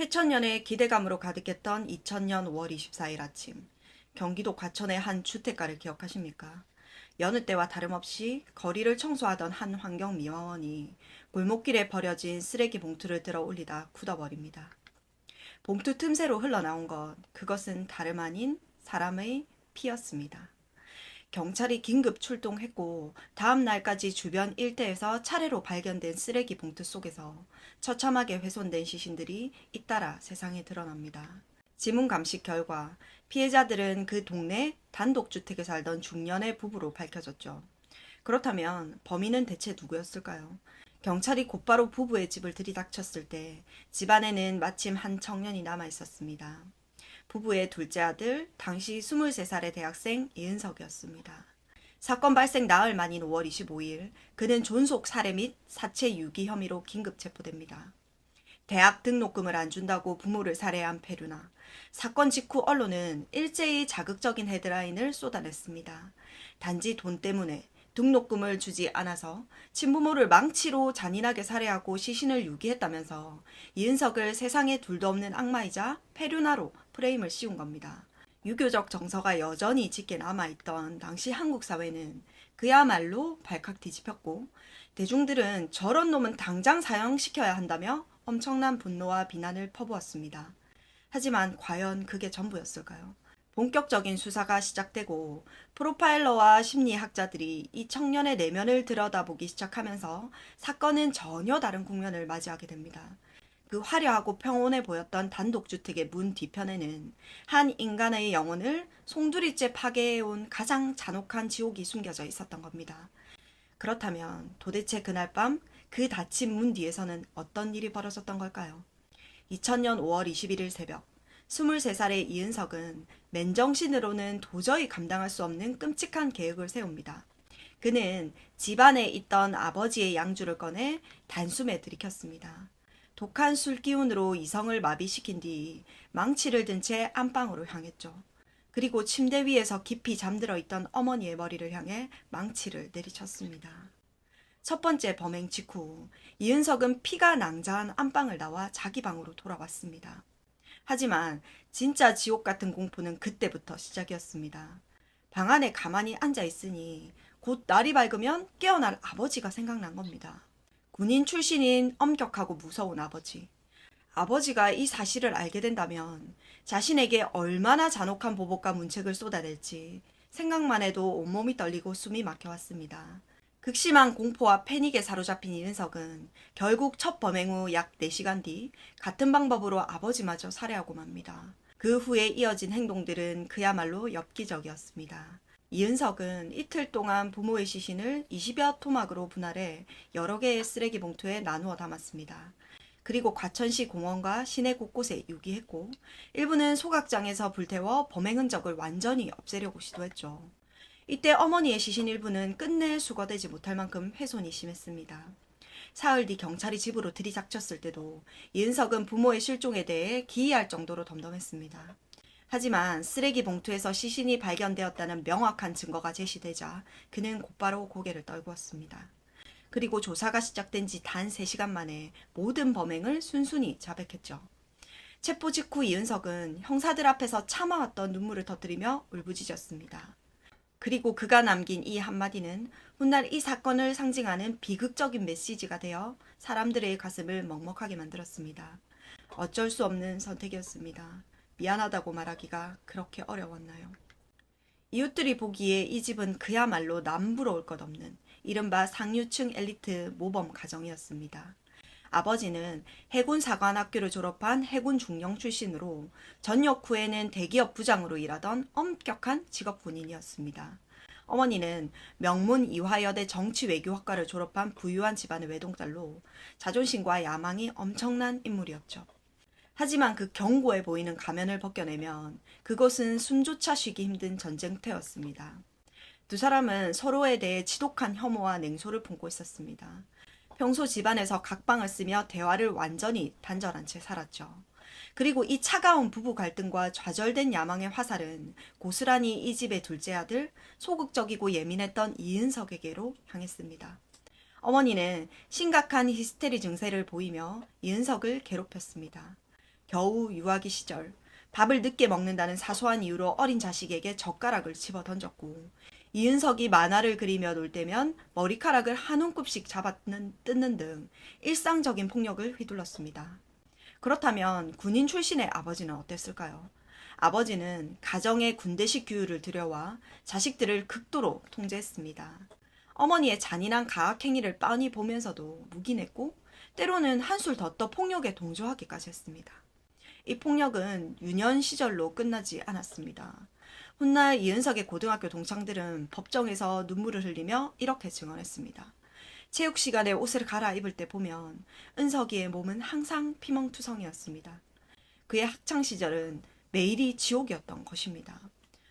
새천년의 기대감으로 가득했던 2000년 5월 24일 아침, 경기도 과천의 한 주택가를 기억하십니까? 여느 때와 다름없이 거리를 청소하던 한 환경미화원이 골목길에 버려진 쓰레기 봉투를 들어 올리다 굳어버립니다. 봉투 틈새로 흘러나온 그것은 다름 아닌 사람의 피였습니다. 경찰이 긴급 출동했고 다음 날까지 주변 일대에서 차례로 발견된 쓰레기 봉투 속에서 처참하게 훼손된 시신들이 잇따라 세상에 드러납니다. 지문 감식 결과 피해자들은 그 동네 단독주택에 살던 중년의 부부로 밝혀졌죠. 그렇다면 범인은 대체 누구였을까요? 경찰이 곧바로 부부의 집을 들이닥쳤을 때 집안에는 마침 한 청년이 남아 있었습니다. 부부의 둘째 아들, 당시 23살의 대학생 이은석이었습니다. 사건 발생 나흘 만인 5월 25일, 그는 존속 살해 및 사체 유기 혐의로 긴급 체포됩니다. 대학 등록금을 안 준다고 부모를 살해한 페류나, 사건 직후 언론은 일제히 자극적인 헤드라인을 쏟아냈습니다. 단지 돈 때문에 등록금을 주지 않아서 친부모를 망치로 잔인하게 살해하고 시신을 유기했다면서 이은석을 세상에 둘도 없는 악마이자 페류나로 프레임을 씌운 겁니다. 유교적 정서가 여전히 짙게 남아있던 당시 한국 사회는 그야말로 발칵 뒤집혔고, 대중들은 저런 놈은 당장 사형시켜야 한다며 엄청난 분노와 비난을 퍼부었습니다. 하지만 과연 그게 전부였을까요? 본격적인 수사가 시작되고 프로파일러와 심리학자들이 이 청년의 내면을 들여다보기 시작하면서 사건은 전혀 다른 국면을 맞이하게 됩니다. 그 화려하고 평온해 보였던 단독주택의 문 뒤편에는 한 인간의 영혼을 송두리째 파괴해온 가장 잔혹한 지옥이 숨겨져 있었던 겁니다. 그렇다면 도대체 그날 밤 그 닫힌 문 뒤에서는 어떤 일이 벌어졌던 걸까요? 2000년 5월 21일 새벽, 23살의 이은석은 맨정신으로는 도저히 감당할 수 없는 끔찍한 계획을 세웁니다. 그는 집안에 있던 아버지의 양주를 꺼내 단숨에 들이켰습니다. 독한 술 기운으로 이성을 마비시킨 뒤 망치를 든 채 안방으로 향했죠. 그리고 침대 위에서 깊이 잠들어 있던 어머니의 머리를 향해 망치를 내리쳤습니다. 첫 번째 범행 직후 이은석은 피가 낭자한 안방을 나와 자기 방으로 돌아왔습니다. 하지만 진짜 지옥 같은 공포는 그때부터 시작이었습니다. 방 안에 가만히 앉아 있으니 곧 날이 밝으면 깨어날 아버지가 생각난 겁니다. 군인 출신인 엄격하고 무서운 아버지. 아버지가 이 사실을 알게 된다면 자신에게 얼마나 잔혹한 보복과 문책을 쏟아낼지 생각만 해도 온몸이 떨리고 숨이 막혀왔습니다. 극심한 공포와 패닉에 사로잡힌 이은석은 결국 첫 범행 후 약 4시간 뒤 같은 방법으로 아버지마저 살해하고 맙니다. 그 후에 이어진 행동들은 그야말로 엽기적이었습니다. 이은석은 이틀 동안 부모의 시신을 20여 토막으로 분할해 여러 개의 쓰레기 봉투에 나누어 담았습니다. 그리고 과천시 공원과 시내 곳곳에 유기했고, 일부는 소각장에서 불태워 범행 흔적을 완전히 없애려고 시도했죠. 이때 어머니의 시신 일부는 끝내 수거되지 못할 만큼 훼손이 심했습니다. 사흘 뒤 경찰이 집으로 들이닥쳤을 때도 이은석은 부모의 실종에 대해 기이할 정도로 덤덤했습니다. 하지만 쓰레기 봉투에서 시신이 발견되었다는 명확한 증거가 제시되자 그는 곧바로 고개를 떨구었습니다. 그리고 조사가 시작된 지 단 3시간 만에 모든 범행을 순순히 자백했죠. 체포 직후 이은석은 형사들 앞에서 참아왔던 눈물을 터뜨리며 울부짖었습니다. 그리고 그가 남긴 이 한마디는 훗날 이 사건을 상징하는 비극적인 메시지가 되어 사람들의 가슴을 먹먹하게 만들었습니다. 어쩔 수 없는 선택이었습니다. 미안하다고 말하기가 그렇게 어려웠나요? 이웃들이 보기에 이 집은 그야말로 남부러울 것 없는 이른바 상류층 엘리트 모범 가정이었습니다. 아버지는 해군 사관학교를 졸업한 해군 중령 출신으로 전역 후에는 대기업 부장으로 일하던 엄격한 직업 군인이었습니다. 어머니는 명문 이화여대 정치외교학과를 졸업한 부유한 집안의 외동딸로 자존심과 야망이 엄청난 인물이었죠. 하지만 그 견고해 보이는 가면을 벗겨내면 그것은 숨조차 쉬기 힘든 전쟁터였습니다. 두 사람은 서로에 대해 지독한 혐오와 냉소를 품고 있었습니다. 평소 집안에서 각방을 쓰며 대화를 완전히 단절한 채 살았죠. 그리고 이 차가운 부부 갈등과 좌절된 야망의 화살은 고스란히 이 집의 둘째 아들, 소극적이고 예민했던 이은석에게로 향했습니다. 어머니는 심각한 히스테리 증세를 보이며 이은석을 괴롭혔습니다. 겨우 유아기 시절 밥을 늦게 먹는다는 사소한 이유로 어린 자식에게 젓가락을 집어 던졌고, 이은석이 만화를 그리며 놀 때면 머리카락을 한 움큼씩 뜯는 등 일상적인 폭력을 휘둘렀습니다. 그렇다면 군인 출신의 아버지는 어땠을까요? 아버지는 가정의 군대식 규율을 들여와 자식들을 극도로 통제했습니다. 어머니의 잔인한 가학행위를 빤히 보면서도 묵인했고, 때로는 한술 더 떠 폭력에 동조하기까지 했습니다. 이 폭력은 유년 시절로 끝나지 않았습니다. 훗날 이은석의 고등학교 동창들은 법정에서 눈물을 흘리며 이렇게 증언했습니다. 체육 시간에 옷을 갈아입을 때 보면 은석이의 몸은 항상 피멍투성이었습니다. 그의 학창 시절은 매일이 지옥이었던 것입니다.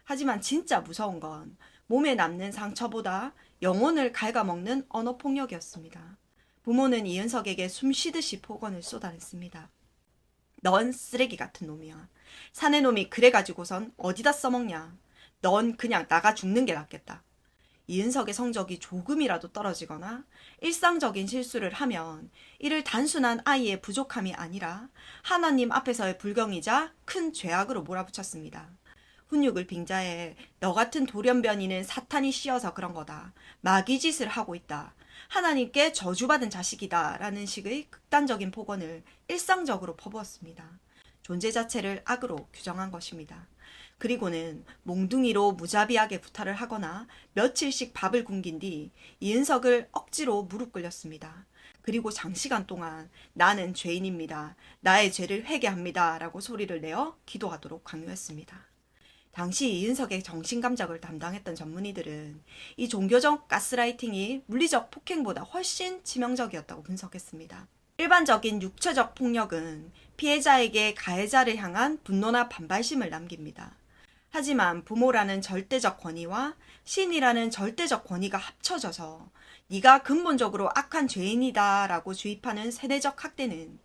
하지만 진짜 무서운 건 몸에 남는 상처보다 영혼을 갉아먹는 언어폭력이었습니다. 부모는 이은석에게 숨쉬듯이 폭언을 쏟아냈습니다. 넌 쓰레기 같은 놈이야. 사내 놈이 그래가지고선 어디다 써먹냐. 넌 그냥 나가 죽는 게 낫겠다. 이은석의 성적이 조금이라도 떨어지거나 일상적인 실수를 하면 이를 단순한 아이의 부족함이 아니라 하나님 앞에서의 불경이자 큰 죄악으로 몰아붙였습니다. 훈육을 빙자해 너 같은 돌연변이는 사탄이 씌어서 그런 거다. 마귀짓을 하고 있다. 하나님께 저주받은 자식이다. 라는 식의 극단적인 폭언을 일상적으로 퍼부었습니다. 존재 자체를 악으로 규정한 것입니다. 그리고는 몽둥이로 무자비하게 구타를 하거나 며칠씩 밥을 굶긴 뒤 이은석을 억지로 무릎 꿇렸습니다. 그리고 장시간 동안 나는 죄인입니다. 나의 죄를 회개합니다. 라고 소리를 내어 기도하도록 강요했습니다. 당시 이은석의 정신감작을 담당했던 전문의들은 이 종교적 가스라이팅이 물리적 폭행보다 훨씬 치명적이었다고 분석했습니다. 일반적인 육체적 폭력은 피해자에게 가해자를 향한 분노나 반발심을 남깁니다. 하지만 부모라는 절대적 권위와 신이라는 절대적 권위가 합쳐져서 네가 근본적으로 악한 죄인이다 라고 주입하는 세대적 학대는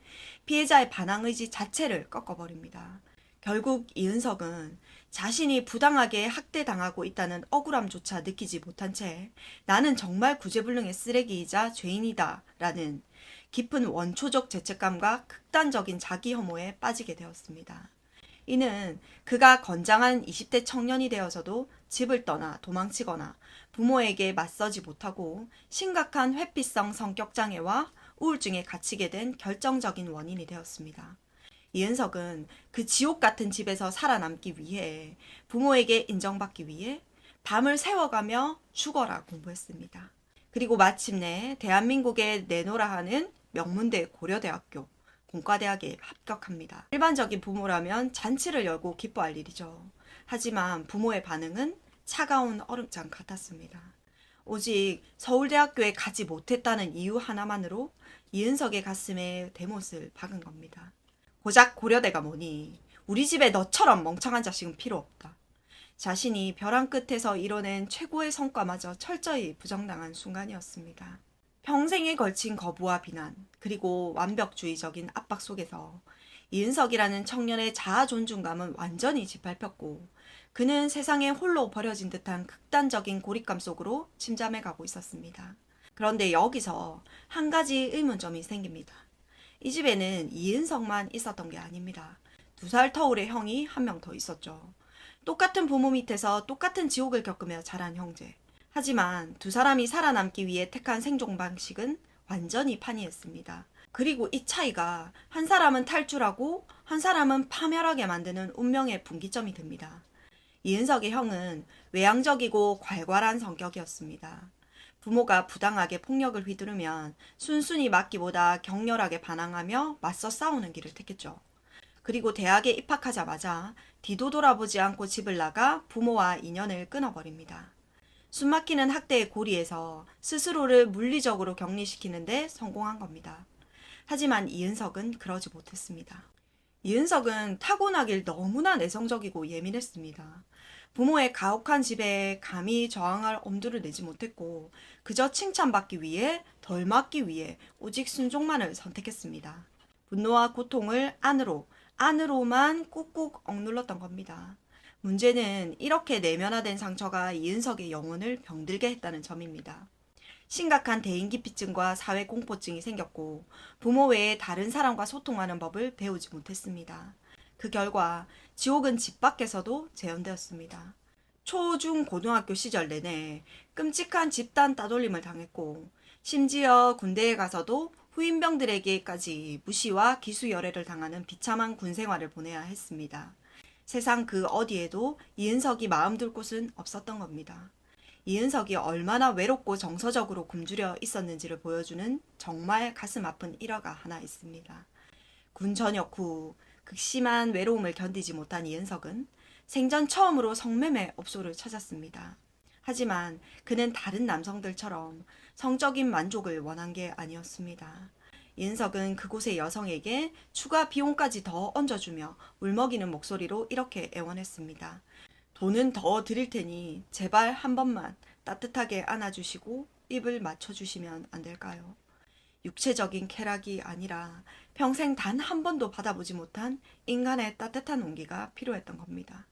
피해자의 반항의지 자체를 꺾어버립니다. 결국 이은석은 자신이 부당하게 학대당하고 있다는 억울함조차 느끼지 못한 채 나는 정말 구제불능의 쓰레기이자 죄인이다 라는 깊은 원초적 죄책감과 극단적인 자기 혐오에 빠지게 되었습니다. 이는 그가 건장한 20대 청년이 되어서도 집을 떠나 도망치거나 부모에게 맞서지 못하고 심각한 회피성 성격장애와 우울증에 갇히게 된 결정적인 원인이 되었습니다. 이은석은 그 지옥 같은 집에서 살아남기 위해 부모에게 인정받기 위해 밤을 새워가며 죽어라 공부했습니다. 그리고 마침내 대한민국에 내노라 하는 명문대 고려대학교 공과대학에 합격합니다. 일반적인 부모라면 잔치를 열고 기뻐할 일이죠. 하지만 부모의 반응은 차가운 얼음장 같았습니다. 오직 서울대학교에 가지 못했다는 이유 하나만으로 이은석의 가슴에 대못을 박은 겁니다. 고작 고려대가 뭐니? 우리 집에 너처럼 멍청한 자식은 필요 없다. 자신이 벼랑 끝에서 이뤄낸 최고의 성과마저 철저히 부정당한 순간이었습니다. 평생에 걸친 거부와 비난, 그리고 완벽주의적인 압박 속에서 이은석이라는 청년의 자아 존중감은 완전히 짓밟혔고 그는 세상에 홀로 버려진 듯한 극단적인 고립감 속으로 침잠해 가고 있었습니다. 그런데 여기서 한 가지 의문점이 생깁니다. 이 집에는 이은석만 있었던 게 아닙니다. 2살 터울의 형이 한 명 더 있었죠. 똑같은 부모 밑에서 똑같은 지옥을 겪으며 자란 형제. 하지만 두 사람이 살아남기 위해 택한 생존 방식은 완전히 판이했습니다. 그리고 이 차이가 한 사람은 탈출하고 한 사람은 파멸하게 만드는 운명의 분기점이 됩니다. 이은석의 형은 외향적이고 괄괄한 성격이었습니다. 부모가 부당하게 폭력을 휘두르면 순순히 맞기보다 격렬하게 반항하며 맞서 싸우는 길을 택했죠. 그리고 대학에 입학하자마자 뒤도 돌아보지 않고 집을 나가 부모와 인연을 끊어버립니다. 숨막히는 학대의 고리에서 스스로를 물리적으로 격리시키는데 성공한 겁니다. 하지만 이은석은 그러지 못했습니다. 이은석은 타고나길 너무나 내성적이고 예민했습니다. 부모의 가혹한 집에 감히 저항할 엄두를 내지 못했고 그저 칭찬받기 위해 덜 맞기 위해 오직 순종만을 선택했습니다. 분노와 고통을 안으로만 꾹꾹 억눌렀던 겁니다. 문제는 이렇게 내면화된 상처가 이은석의 영혼을 병들게 했다는 점입니다. 심각한 대인기피증과 사회공포증이 생겼고 부모 외에 다른 사람과 소통하는 법을 배우지 못했습니다. 그 결과 지옥은 집 밖에서도 재현되었습니다. 초, 중, 고등학교 시절 내내 끔찍한 집단 따돌림을 당했고 심지어 군대에 가서도 후임병들에게까지 무시와 기수열애를 당하는 비참한 군 생활을 보내야 했습니다. 세상 그 어디에도 이은석이 마음 둘 곳은 없었던 겁니다. 이은석이 얼마나 외롭고 정서적으로 굶주려 있었는지를 보여주는 정말 가슴 아픈 일화가 하나 있습니다. 군 전역 후 극심한 외로움을 견디지 못한 이은석은 생전 처음으로 성매매 업소를 찾았습니다. 하지만 그는 다른 남성들처럼 성적인 만족을 원한 게 아니었습니다. 이은석은 그곳의 여성에게 추가 비용까지 더 얹어주며 울먹이는 목소리로 이렇게 애원했습니다. 돈은 더 드릴 테니 제발 한 번만 따뜻하게 안아주시고 입을 맞춰주시면 안 될까요? 육체적인 쾌락이 아니라 평생 단 한 번도 받아보지 못한 인간의 따뜻한 온기가 필요했던 겁니다.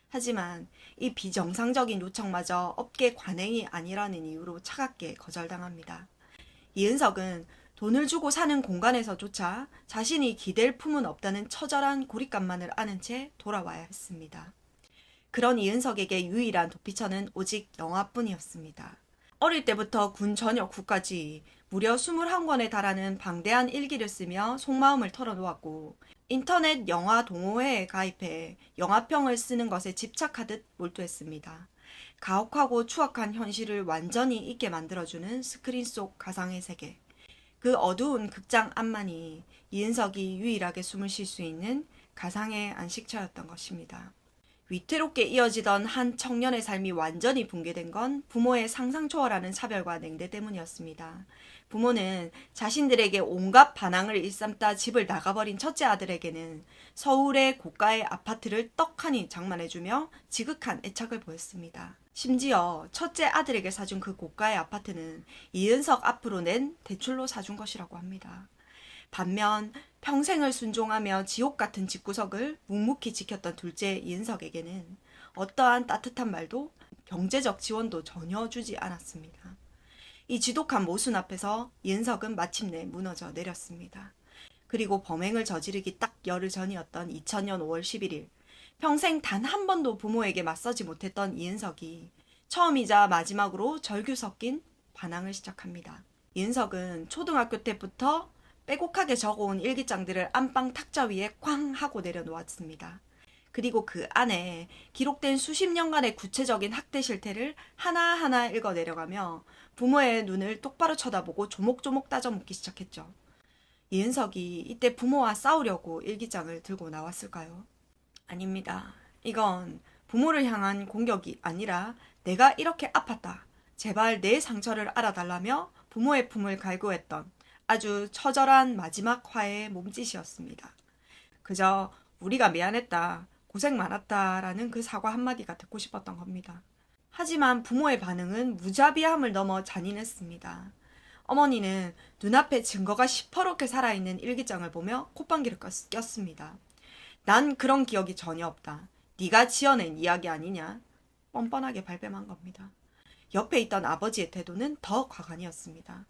하지만 이 비정상적인 요청마저 업계 관행이 아니라는 이유로 차갑게 거절당합니다. 이은석은 돈을 주고 사는 공간에서조차 자신이 기댈 품은 없다는 처절한 고립감만을 아는 채 돌아와야 했습니다. 그런 이은석에게 유일한 도피처는 오직 영화뿐이었습니다. 어릴 때부터 군 전역 후까지 무려 21권에 달하는 방대한 일기를 쓰며 속마음을 털어놓았고 인터넷 영화 동호회에 가입해 영화평을 쓰는 것에 집착하듯 몰두했습니다. 가혹하고 추악한 현실을 완전히 잊게 만들어주는 스크린 속 가상의 세계. 그 어두운 극장 앞만이 이은석이 유일하게 숨을 쉴 수 있는 가상의 안식처였던 것입니다. 위태롭게 이어지던 한 청년의 삶이 완전히 붕괴된 건 부모의 상상 초월하는 차별과 냉대 때문이었습니다. 부모는 자신들에게 온갖 반항을 일삼다 집을 나가버린 첫째 아들에게는 서울의 고가의 아파트를 떡하니 장만해주며 지극한 애착을 보였습니다. 심지어 첫째 아들에게 사준 그 고가의 아파트는 이은석 앞으로 낸 대출로 사준 것이라고 합니다. 반면 평생을 순종하며 지옥 같은 집구석을 묵묵히 지켰던 둘째 이은석에게는 어떠한 따뜻한 말도 경제적 지원도 전혀 주지 않았습니다. 이 지독한 모순 앞에서 이은석은 마침내 무너져 내렸습니다. 그리고 범행을 저지르기 딱 열흘 전이었던 2000년 5월 11일, 평생 단 한 번도 부모에게 맞서지 못했던 이은석이 처음이자 마지막으로 절규 섞인 반항을 시작합니다. 이은석은 초등학교 때부터 빼곡하게 적어온 일기장들을 안방 탁자 위에 쾅 하고 내려놓았습니다. 그리고 그 안에 기록된 수십 년간의 구체적인 학대 실태를 하나하나 읽어 내려가며 부모의 눈을 똑바로 쳐다보고 조목조목 따져 묻기 시작했죠. 이은석이 이때 부모와 싸우려고 일기장을 들고 나왔을까요? 아닙니다. 이건 부모를 향한 공격이 아니라 내가 이렇게 아팠다. 제발 내 상처를 알아달라며 부모의 품을 갈구했던 아주 처절한 마지막 화해의 몸짓이었습니다. 그저 우리가 미안했다, 고생 많았다라는 그 사과 한마디가 듣고 싶었던 겁니다. 하지만 부모의 반응은 무자비함을 넘어 잔인했습니다. 어머니는 눈앞에 증거가 시퍼렇게 살아있는 일기장을 보며 콧방귀를 꼈습니다. 난 그런 기억이 전혀 없다. 네가 지어낸 이야기 아니냐? 뻔뻔하게 발뺌한 겁니다. 옆에 있던 아버지의 태도는 더 과간이었습니다.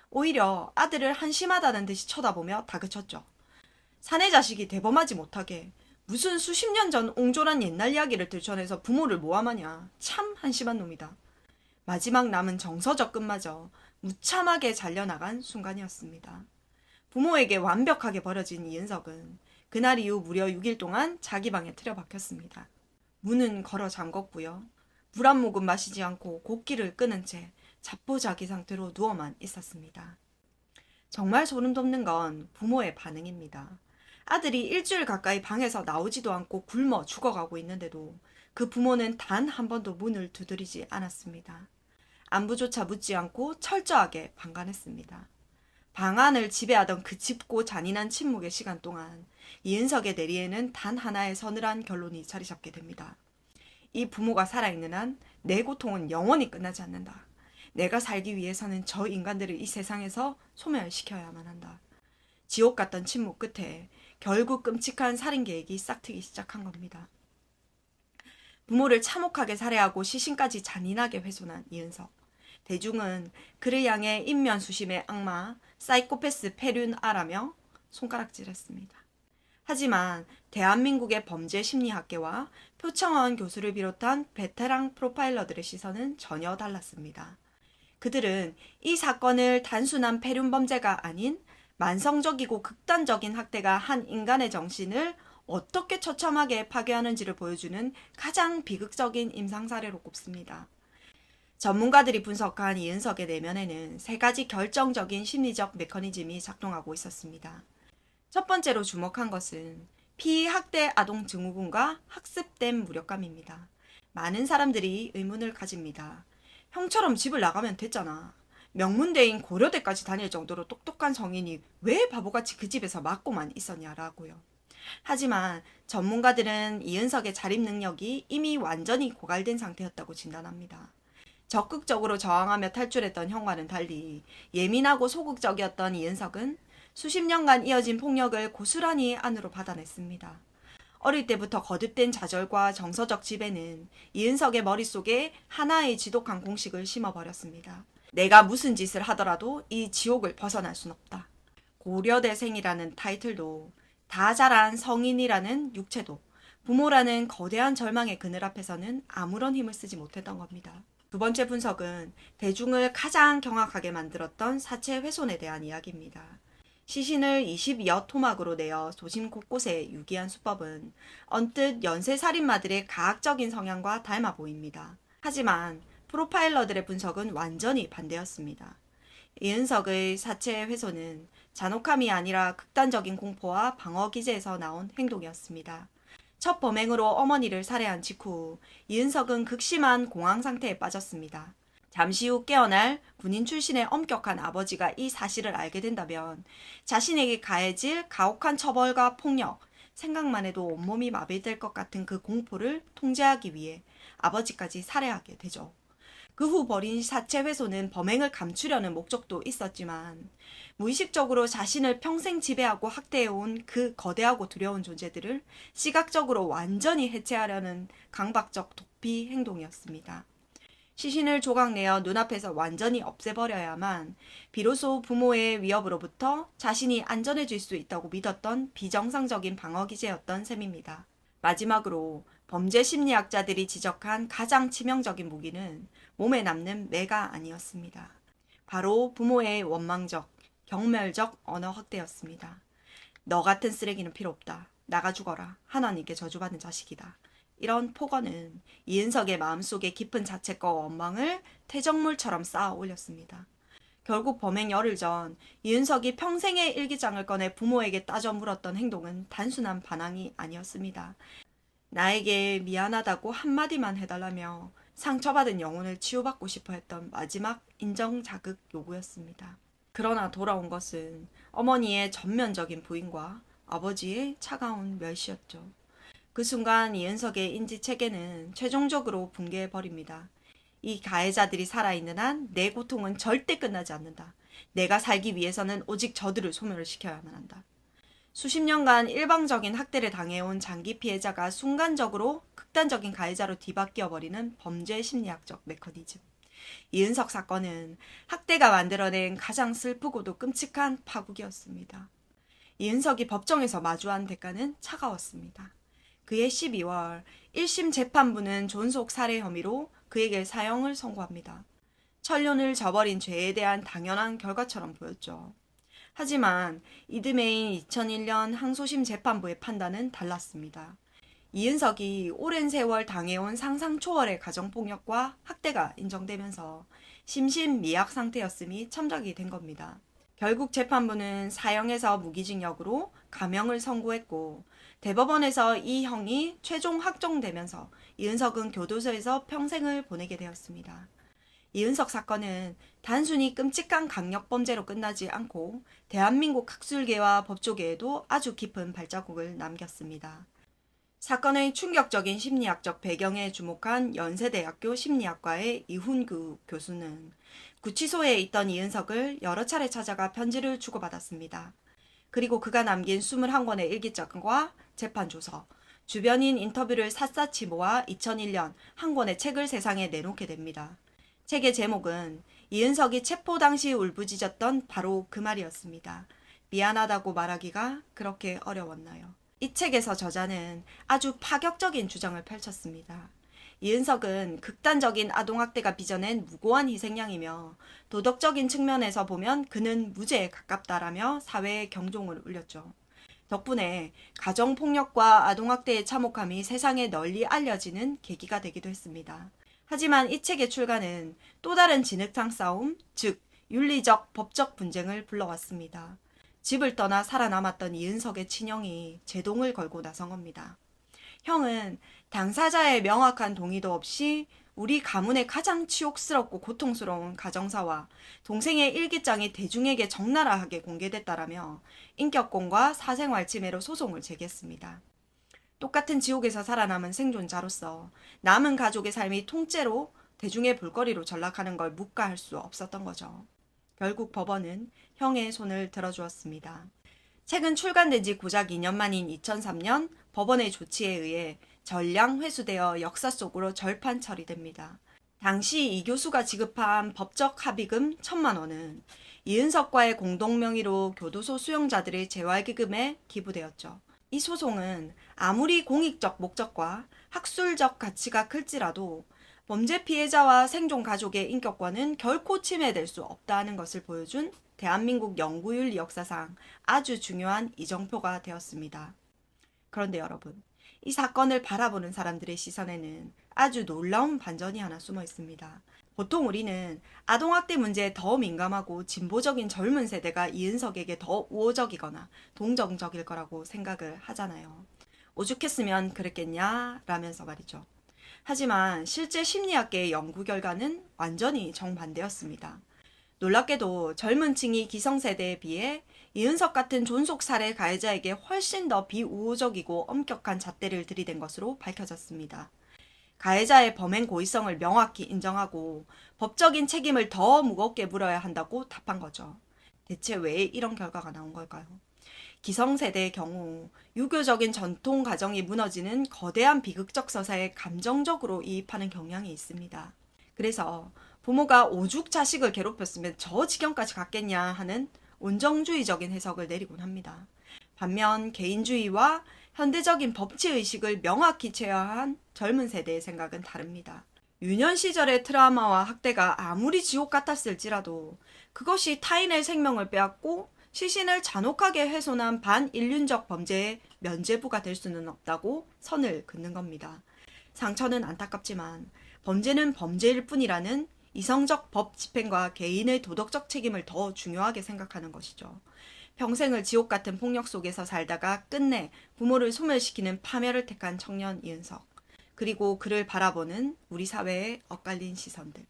오히려 아들을 한심하다는 듯이 쳐다보며 다그쳤죠. 사내 자식이 대범하지 못하게 무슨 수십 년 전 옹졸한 옛날 이야기를 들춰내서 부모를 모함하냐. 참 한심한 놈이다. 마지막 남은 정서적 끝마저 무참하게 잘려나간 순간이었습니다. 부모에게 완벽하게 버려진 이은석은 그날 이후 무려 6일 동안 자기 방에 틀어박혔습니다. 문은 걸어 잠궜고요. 물 한 모금 마시지 않고 곡기를 끊은 채 자포자기 상태로 누워만 있었습니다. 정말 소름 돋는 건 부모의 반응입니다. 아들이 일주일 가까이 방에서 나오지도 않고 굶어 죽어가고 있는데도 그 부모는 단 한 번도 문을 두드리지 않았습니다. 안부조차 묻지 않고 철저하게 방관했습니다. 방안을 지배하던 그 짚고 잔인한 침묵의 시간 동안 이은석의 내리에는 단 하나의 서늘한 결론이 자리 잡게 됩니다. 이 부모가 살아있는 한 내 고통은 영원히 끝나지 않는다. 내가 살기 위해서는 저 인간들을 이 세상에서 소멸시켜야만 한다. 지옥 같던 침묵 끝에 결국 끔찍한 살인 계획이 싹트기 시작한 겁니다. 부모를 참혹하게 살해하고 시신까지 잔인하게 훼손한 이은석. 대중은 그를 향해 인면수심의 악마, 사이코패스 페륜아라며 손가락질했습니다. 하지만 대한민국의 범죄 심리학계와 표창원 교수를 비롯한 베테랑 프로파일러들의 시선은 전혀 달랐습니다. 그들은 이 사건을 단순한 폐륜 범죄가 아닌 만성적이고 극단적인 학대가 한 인간의 정신을 어떻게 처참하게 파괴하는지를 보여주는 가장 비극적인 임상사례로 꼽습니다. 전문가들이 분석한 이은석의 내면에는 세 가지 결정적인 심리적 메커니즘이 작동하고 있었습니다. 첫 번째로 주목한 것은 피학대 아동 증후군과 학습된 무력감입니다. 많은 사람들이 의문을 가집니다. 형처럼 집을 나가면 됐잖아. 명문대인 고려대까지 다닐 정도로 똑똑한 성인이 왜 바보같이 그 집에서 맞고만 있었냐라고요. 하지만 전문가들은 이은석의 자립 능력이 이미 완전히 고갈된 상태였다고 진단합니다. 적극적으로 저항하며 탈출했던 형과는 달리 예민하고 소극적이었던 이은석은 수십 년간 이어진 폭력을 고스란히 안으로 받아냈습니다. 어릴 때부터 거듭된 좌절과 정서적 지배는 이은석의 머릿속에 하나의 지독한 공식을 심어버렸습니다. 내가 무슨 짓을 하더라도 이 지옥을 벗어날 순 없다. 고려대생이라는 타이틀도, 다 자란 성인이라는 육체도, 부모라는 거대한 절망의 그늘 앞에서는 아무런 힘을 쓰지 못했던 겁니다. 두 번째 분석은 대중을 가장 경악하게 만들었던 사체 훼손에 대한 이야기입니다. 시신을 20여 토막으로 내어 도심 곳곳에 유기한 수법은 언뜻 연쇄살인마들의 가학적인 성향과 닮아 보입니다. 하지만 프로파일러들의 분석은 완전히 반대였습니다. 이은석의 사체 훼손은 잔혹함이 아니라 극단적인 공포와 방어 기제에서 나온 행동이었습니다. 첫 범행으로 어머니를 살해한 직후 이은석은 극심한 공황 상태에 빠졌습니다. 잠시 후 깨어날 군인 출신의 엄격한 아버지가 이 사실을 알게 된다면 자신에게 가해질 가혹한 처벌과 폭력, 생각만 해도 온몸이 마비될 것 같은 그 공포를 통제하기 위해 아버지까지 살해하게 되죠. 그 후 벌인 사체 훼손은 범행을 감추려는 목적도 있었지만 무의식적으로 자신을 평생 지배하고 학대해온 그 거대하고 두려운 존재들을 시각적으로 완전히 해체하려는 강박적 도피 행동이었습니다. 시신을 조각내어 눈앞에서 완전히 없애버려야만 비로소 부모의 위협으로부터 자신이 안전해질 수 있다고 믿었던 비정상적인 방어기제였던 셈입니다. 마지막으로 범죄 심리학자들이 지적한 가장 치명적인 무기는 몸에 남는 매가 아니었습니다. 바로 부모의 원망적, 경멸적 언어 확대였습니다. 너 같은 쓰레기는 필요 없다. 나가 죽어라. 하나님께 저주받은 자식이다. 이런 폭언은 이은석의 마음속에 깊은 자책과 원망을 퇴적물처럼 쌓아 올렸습니다. 결국 범행 열흘 전 이은석이 평생의 일기장을 꺼내 부모에게 따져 물었던 행동은 단순한 반항이 아니었습니다. 나에게 미안하다고 한마디만 해달라며 상처받은 영혼을 치유받고 싶어 했던 마지막 인정 자극 요구였습니다. 그러나 돌아온 것은 어머니의 전면적인 부인과 아버지의 차가운 멸시였죠. 그 순간 이은석의 인지체계는 최종적으로 붕괴해버립니다. 이 가해자들이 살아있는 한 내 고통은 절대 끝나지 않는다. 내가 살기 위해서는 오직 저들을 소멸을 시켜야만 한다. 수십 년간 일방적인 학대를 당해온 장기 피해자가 순간적으로 극단적인 가해자로 뒤바뀌어버리는 범죄 심리학적 메커니즘. 이은석 사건은 학대가 만들어낸 가장 슬프고도 끔찍한 파국이었습니다. 이은석이 법정에서 마주한 대가는 차가웠습니다. 그해 12월 1심 재판부는 존속 살해 혐의로 그에게 사형을 선고합니다. 천륜을 저버린 죄에 대한 당연한 결과처럼 보였죠. 하지만 이듬해인 2001년 항소심 재판부의 판단은 달랐습니다. 이은석이 오랜 세월 당해온 상상 초월의 가정폭력과 학대가 인정되면서 심신미약 상태였음이 첨작이 된 겁니다. 결국 재판부는 사형에서 무기징역으로 감형을 선고했고 대법원에서 이 형이 최종 확정되면서 이은석은 교도소에서 평생을 보내게 되었습니다. 이은석 사건은 단순히 끔찍한 강력범죄로 끝나지 않고 대한민국 학술계와 법조계에도 아주 깊은 발자국을 남겼습니다. 사건의 충격적인 심리학적 배경에 주목한 연세대학교 심리학과의 이훈규 교수는 구치소에 있던 이은석을 여러 차례 찾아가 편지를 주고받았습니다. 그리고 그가 남긴 21권의 일기장과 재판조서, 주변인 인터뷰를 샅샅이 모아 2001년 한 권의 책을 세상에 내놓게 됩니다. 책의 제목은 이은석이 체포 당시 울부짖었던 바로 그 말이었습니다. 미안하다고 말하기가 그렇게 어려웠나요? 이 책에서 저자는 아주 파격적인 주장을 펼쳤습니다. 이은석은 극단적인 아동학대가 빚어낸 무고한 희생양이며 도덕적인 측면에서 보면 그는 무죄에 가깝다라며 사회에 경종을 울렸죠. 덕분에 가정폭력과 아동학대의 참혹함이 세상에 널리 알려지는 계기가 되기도 했습니다. 하지만 이 책의 출간은 또 다른 진흙탕 싸움, 즉 윤리적, 법적 분쟁을 불러왔습니다. 집을 떠나 살아남았던 이은석의 친형이 제동을 걸고 나선 겁니다. 형은 당사자의 명확한 동의도 없이 우리 가문의 가장 치욕스럽고 고통스러운 가정사와 동생의 일기장이 대중에게 적나라하게 공개됐다라며 인격권과 사생활 침해로 소송을 제기했습니다. 똑같은 지옥에서 살아남은 생존자로서 남은 가족의 삶이 통째로 대중의 볼거리로 전락하는 걸 묵과할 수 없었던 거죠. 결국 법원은 형의 손을 들어주었습니다. 책은 출간된 지 고작 2년 만인 2003년 법원의 조치에 의해 전량 회수되어 역사 속으로 절판 처리됩니다. 당시 이 교수가 지급한 법적 합의금 1,000만 원은 이은석과의 공동명의로 교도소 수용자들의 재활기금에 기부되었죠. 이 소송은 아무리 공익적 목적과 학술적 가치가 클지라도 범죄 피해자와 생존 가족의 인격권은 결코 침해될 수 없다는 것을 보여준 대한민국 연구윤리 역사상 아주 중요한 이정표가 되었습니다. 그런데 여러분, 이 사건을 바라보는 사람들의 시선에는 아주 놀라운 반전이 하나 숨어 있습니다. 보통 우리는 아동학대 문제에 더 민감하고 진보적인 젊은 세대가 이은석에게 더 우호적이거나 동정적일 거라고 생각을 하잖아요. 오죽했으면 그랬겠냐 라면서 말이죠. 하지만 실제 심리학계의 연구 결과는 완전히 정반대였습니다. 놀랍게도 젊은 층이 기성세대에 비해 이은석 같은 존속 살해 가해자에게 훨씬 더 비우호적이고 엄격한 잣대를 들이댄 것으로 밝혀졌습니다. 가해자의 범행 고의성을 명확히 인정하고 법적인 책임을 더 무겁게 물어야 한다고 답한 거죠. 대체 왜 이런 결과가 나온 걸까요? 기성세대의 경우 유교적인 전통 가정이 무너지는 거대한 비극적 서사에 감정적으로 이입하는 경향이 있습니다. 그래서 부모가 오죽 자식을 괴롭혔으면 저 지경까지 갔겠냐 하는 온정주의적인 해석을 내리곤 합니다. 반면 개인주의와 현대적인 법치의식을 명확히 제어한 젊은 세대의 생각은 다릅니다. 유년 시절의 트라우마와 학대가 아무리 지옥 같았을지라도 그것이 타인의 생명을 빼앗고 시신을 잔혹하게 훼손한 반인륜적 범죄의 면죄부가 될 수는 없다고 선을 긋는 겁니다. 상처는 안타깝지만 범죄는 범죄일 뿐이라는 이성적 법 집행과 개인의 도덕적 책임을 더 중요하게 생각하는 것이죠. 평생을 지옥 같은 폭력 속에서 살다가 끝내 부모를 소멸시키는 파멸을 택한 청년 이은석. 그리고 그를 바라보는 우리 사회의 엇갈린 시선들.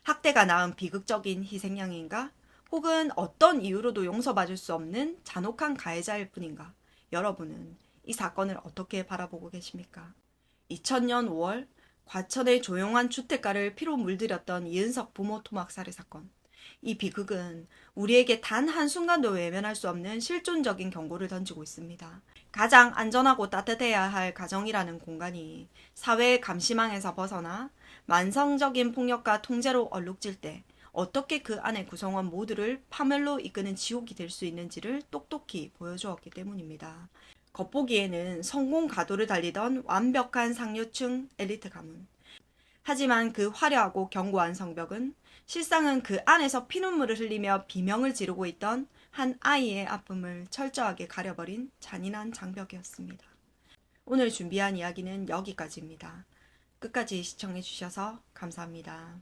학대가 낳은 비극적인 희생양인가? 혹은 어떤 이유로도 용서받을 수 없는 잔혹한 가해자일 뿐인가? 여러분은 이 사건을 어떻게 바라보고 계십니까? 2000년 5월 과천의 조용한 주택가를 피로 물들였던 이은석 부모 토막 살해 사건. 이 비극은 우리에게 단 한순간도 외면할 수 없는 실존적인 경고를 던지고 있습니다. 가장 안전하고 따뜻해야 할 가정이라는 공간이 사회의 감시망에서 벗어나 만성적인 폭력과 통제로 얼룩질 때 어떻게 그 안의 구성원 모두를 파멸로 이끄는 지옥이 될 수 있는지를 똑똑히 보여주었기 때문입니다. 겉보기에는 성공 가도를 달리던 완벽한 상류층 엘리트 가문. 하지만 그 화려하고 견고한 성벽은 실상은 그 안에서 피눈물을 흘리며 비명을 지르고 있던 한 아이의 아픔을 철저하게 가려버린 잔인한 장벽이었습니다. 오늘 준비한 이야기는 여기까지입니다. 끝까지 시청해주셔서 감사합니다.